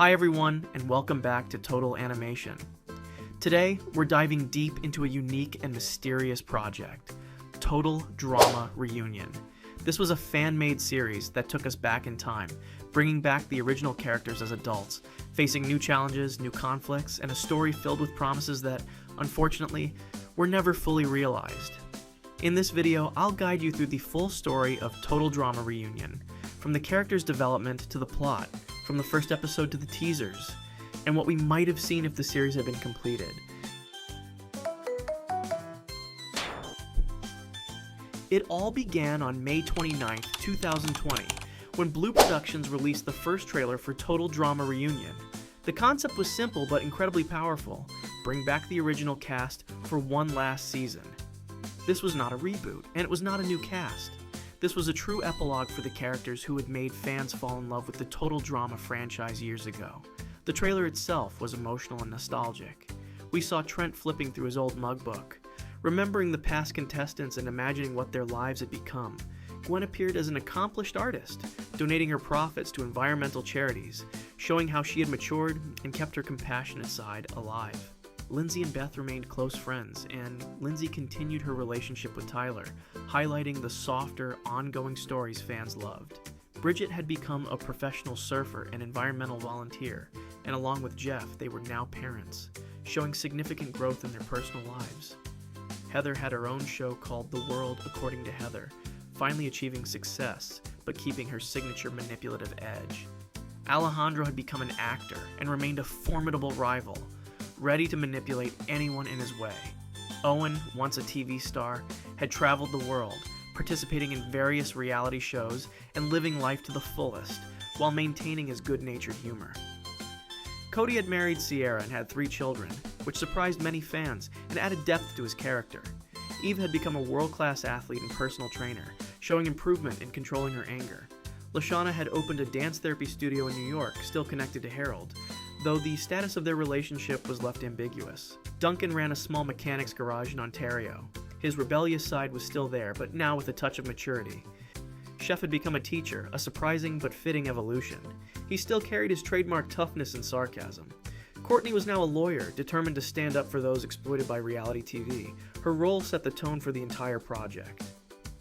Hi everyone, and welcome back to Total Animation. Today, we're diving deep into a unique and mysterious project, Total Drama Reunion. This was a fan-made series that took us back in time, bringing back the original characters as adults, facing new challenges, new conflicts, and a story filled with promises that, unfortunately, were never fully realized. In this video, I'll guide you through the full story of Total Drama Reunion, from the characters' development to the plot, from the first episode to the teasers, and what we might have seen if the series had been completed. It all began on May 29, 2020, when Blu Productions released the first trailer for Total Drama Reunion. The concept was simple but incredibly powerful: bring back the original cast for one last season. This was not a reboot, and it was not a new cast. This was a true epilogue for the characters who had made fans fall in love with the Total Drama franchise years ago. The trailer itself was emotional and nostalgic. We saw Trent flipping through his old mug book, remembering the past contestants and imagining what their lives had become. Gwen appeared as an accomplished artist, donating her profits to environmental charities, showing how she had matured and kept her compassionate side alive. Lindsay and Beth remained close friends, and Lindsay continued her relationship with Tyler, highlighting the softer, ongoing stories fans loved. Bridget had become a professional surfer and environmental volunteer, and along with Jeff, they were now parents, showing significant growth in their personal lives. Heather had her own show called The World According to Heather, finally achieving success, but keeping her signature manipulative edge. Alejandro had become an actor and remained a formidable rival, ready to manipulate anyone in his way. Owen, once a TV star, had traveled the world, participating in various reality shows and living life to the fullest, while maintaining his good-natured humor. Cody had married Sierra and had 3 children, which surprised many fans and added depth to his character. Eve had become a world-class athlete and personal trainer, showing improvement in controlling her anger. Lashana had opened a dance therapy studio in New York, still connected to Harold, though the status of their relationship was left ambiguous. Duncan ran a small mechanics garage in Ontario. His rebellious side was still there, but now with a touch of maturity. Chef had become a teacher, a surprising but fitting evolution. He still carried his trademark toughness and sarcasm. Courtney was now a lawyer, determined to stand up for those exploited by reality TV. Her role set the tone for the entire project.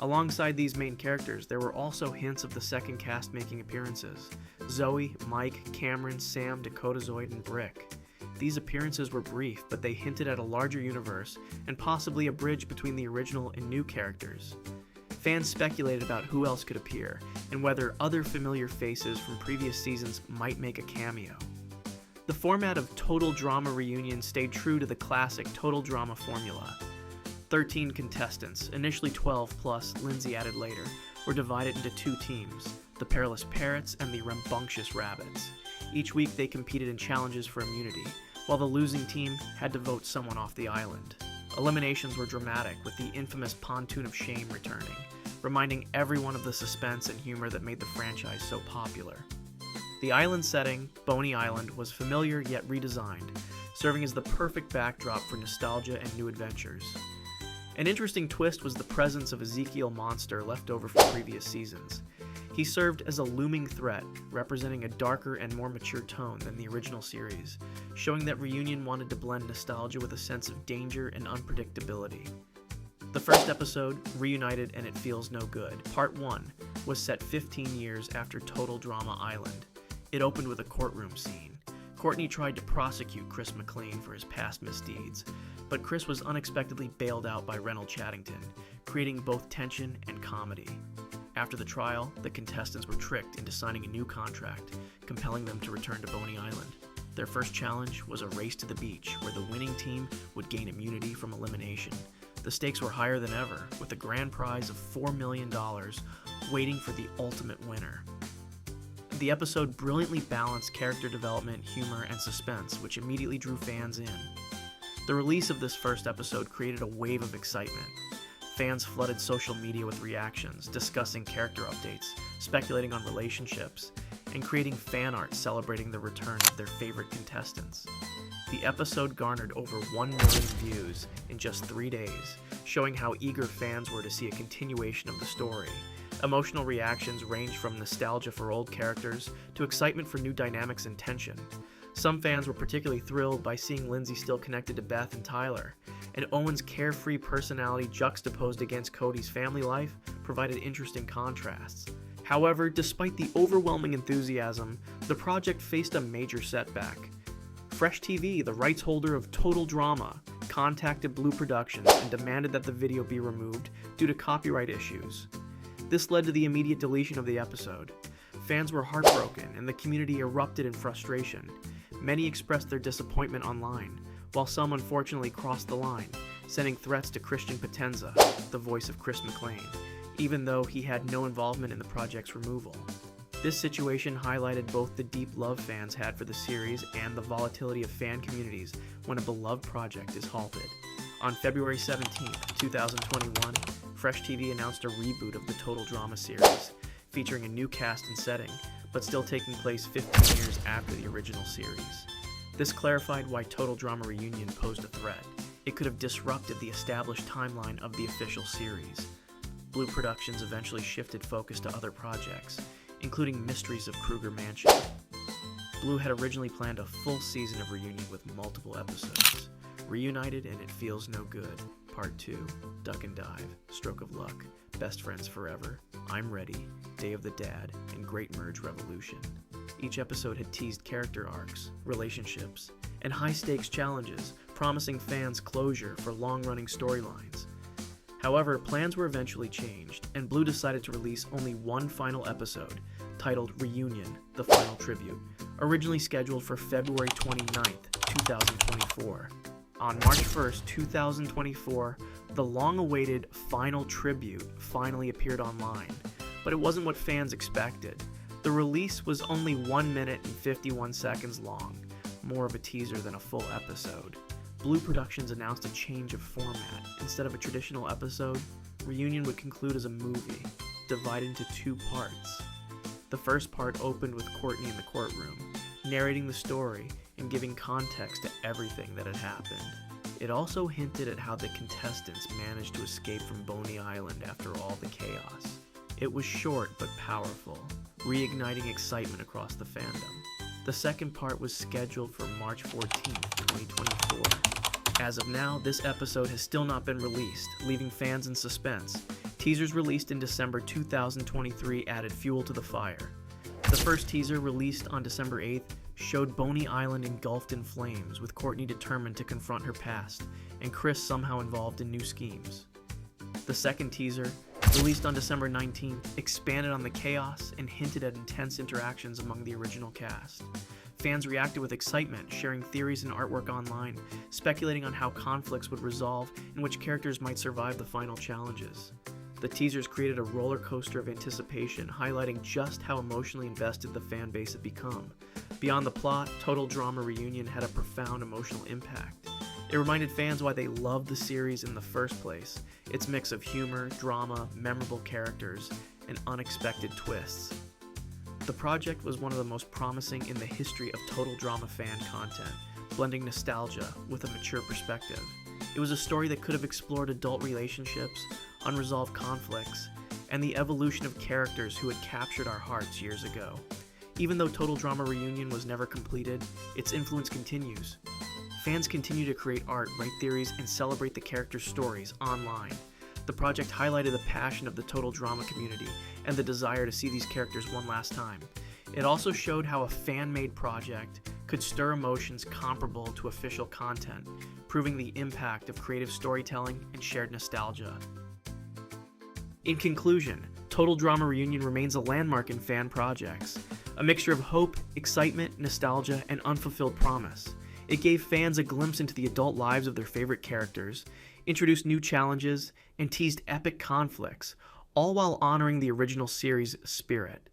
Alongside these main characters, there were also hints of the second cast making appearances: Zoe, Mike, Cameron, Sam, Dakota Zoid, and Brick. These appearances were brief, but they hinted at a larger universe and possibly a bridge between the original and new characters. Fans speculated about who else could appear, and whether other familiar faces from previous seasons might make a cameo. The format of Total Drama Reunion stayed true to the classic Total Drama formula. 13 contestants, initially 12 plus Lindsay added later, were divided into 2 teams, the Perilous Parrots and the Rambunctious Rabbits. Each week they competed in challenges for immunity, while the losing team had to vote someone off the island. Eliminations were dramatic, with the infamous Pontoon of Shame returning, reminding everyone of the suspense and humor that made the franchise so popular. The island setting, Boney Island, was familiar yet redesigned, serving as the perfect backdrop for nostalgia and new adventures. An interesting twist was the presence of Ezekiel Monster left over from previous seasons. He served as a looming threat, representing a darker and more mature tone than the original series, showing that Reunion wanted to blend nostalgia with a sense of danger and unpredictability. The first episode, Reunited and It Feels No Good, Part 1, was set 15 years after Total Drama Island. It opened with a courtroom scene. Courtney tried to prosecute Chris McLean for his past misdeeds, but Chris was unexpectedly bailed out by Reynolds Chaddington, creating both tension and comedy. After the trial, the contestants were tricked into signing a new contract, compelling them to return to Boney Island. Their first challenge was a race to the beach, where the winning team would gain immunity from elimination. The stakes were higher than ever, with a grand prize of $4 million waiting for the ultimate winner. The episode brilliantly balanced character development, humor, and suspense, which immediately drew fans in. The release of this first episode created a wave of excitement. Fans flooded social media with reactions, discussing character updates, speculating on relationships, and creating fan art celebrating the return of their favorite contestants. The episode garnered over 1 million views in just 3 days, showing how eager fans were to see a continuation of the story. Emotional reactions ranged from nostalgia for old characters to excitement for new dynamics and tension. Some fans were particularly thrilled by seeing Lindsay still connected to Beth and Tyler, and Owen's carefree personality juxtaposed against Cody's family life provided interesting contrasts. However, despite the overwhelming enthusiasm, the project faced a major setback. Fresh TV, the rights holder of Total Drama, contacted Blu Productions and demanded that the video be removed due to copyright issues. This led to the immediate deletion of the episode. Fans were heartbroken and the community erupted in frustration. Many expressed their disappointment online, while some unfortunately crossed the line, sending threats to Christian Potenza, the voice of Chris McClane, even though he had no involvement in the project's removal. This situation highlighted both the deep love fans had for the series and the volatility of fan communities when a beloved project is halted. On February 17, 2021, Fresh TV announced a reboot of the Total Drama series, featuring a new cast and setting, but still taking place 15 years after the original series. This clarified why Total Drama Reunion posed a threat. It could have disrupted the established timeline of the official series. Blu Productions eventually shifted focus to other projects, including Mysteries of Kruger Mansion. Blu had originally planned a full season of Reunion with multiple episodes. Reunited and It Feels No Good, Part 2, Duck and Dive, Stroke of Luck, Best Friends Forever, I'm Ready, Day of the Dad, and Great Merge Revolution. Each episode had teased character arcs, relationships, and high-stakes challenges, promising fans closure for long-running storylines. However, plans were eventually changed, and Blu decided to release only one final episode, titled Reunion, The Final Tribute, originally scheduled for February 29th, 2024. On March 1st, 2024, the long-awaited Final Tribute finally appeared online, but it wasn't what fans expected. The release was only 1 minute and 51 seconds long, more of a teaser than a full episode. Blu Productions announced a change of format. Instead of a traditional episode, Reunion would conclude as a movie, divided into 2 parts. The first part opened with Courtney in the courtroom, narrating the story and giving context to everything that had happened. It also hinted at how the contestants managed to escape from Boney Island after all the chaos. It was short but powerful, reigniting excitement across the fandom. The second part was scheduled for March 14, 2024. As of now, this episode has still not been released, leaving fans in suspense. Teasers released in December 2023 added fuel to the fire. The first teaser, released on December 8th, showed Boney Island engulfed in flames, with Courtney determined to confront her past, and Chris somehow involved in new schemes. The second teaser, released on December 19th, expanded on the chaos and hinted at intense interactions among the original cast. Fans reacted with excitement, sharing theories and artwork online, speculating on how conflicts would resolve and which characters might survive the final challenges. The teasers created a roller coaster of anticipation, highlighting just how emotionally invested the fan base had become. Beyond the plot, Total Drama Reunion had a profound emotional impact. It reminded fans why they loved the series in the first place, its mix of humor, drama, memorable characters, and unexpected twists. The project was one of the most promising in the history of Total Drama fan content, blending nostalgia with a mature perspective. It was a story that could have explored adult relationships, unresolved conflicts, and the evolution of characters who had captured our hearts years ago. Even though Total Drama Reunion was never completed, its influence continues. Fans continue to create art, write theories, and celebrate the characters' stories online. The project highlighted the passion of the Total Drama community and the desire to see these characters one last time. It also showed how a fan-made project could stir emotions comparable to official content, proving the impact of creative storytelling and shared nostalgia. In conclusion, Total Drama Reunion remains a landmark in fan projects, a mixture of hope, excitement, nostalgia, and unfulfilled promise. It gave fans a glimpse into the adult lives of their favorite characters, introduced new challenges, and teased epic conflicts, all while honoring the original series' spirit.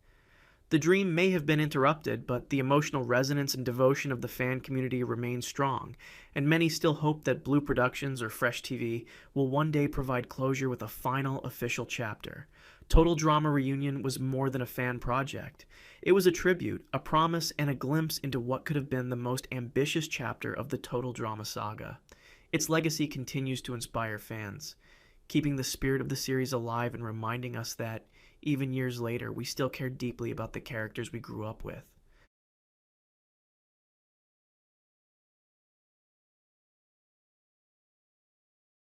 The dream may have been interrupted, but the emotional resonance and devotion of the fan community remains strong, and many still hope that Blu Productions or Fresh TV will one day provide closure with a final official chapter. Total Drama Reunion was more than a fan project. It was a tribute, a promise, and a glimpse into what could have been the most ambitious chapter of the Total Drama saga. Its legacy continues to inspire fans, keeping the spirit of the series alive and reminding us that, Even years later, we still care deeply about the characters we grew up with.